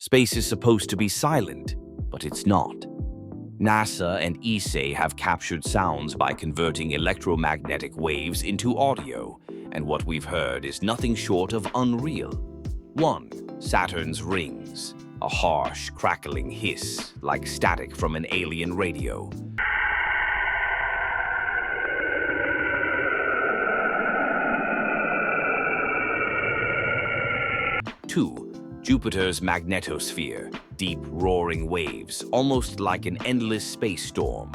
Space is supposed to be silent, but it's not. NASA and ESA have captured sounds by converting electromagnetic waves into audio, and what we've heard is nothing short of unreal. 1. Saturn's rings, a harsh, crackling hiss like static from an alien radio. 2. Jupiter's magnetosphere, deep roaring waves, almost like an endless space storm.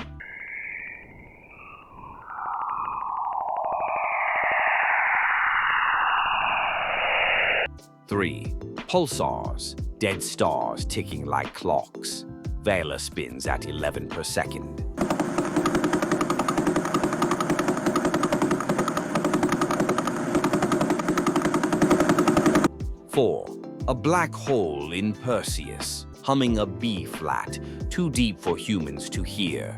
3. Pulsars, dead stars ticking like clocks. Vela spins at 11 per second. 4. A black hole in Perseus, humming a B-flat, too deep for humans to hear.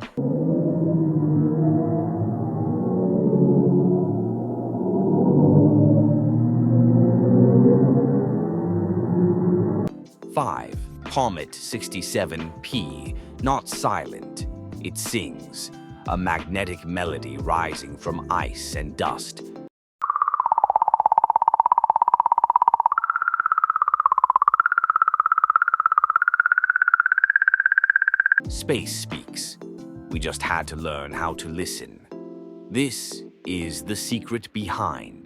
5. Comet 67P, not silent. It sings, a magnetic melody rising from ice and dust. Space speaks. We just had to learn how to listen. This is the secret behind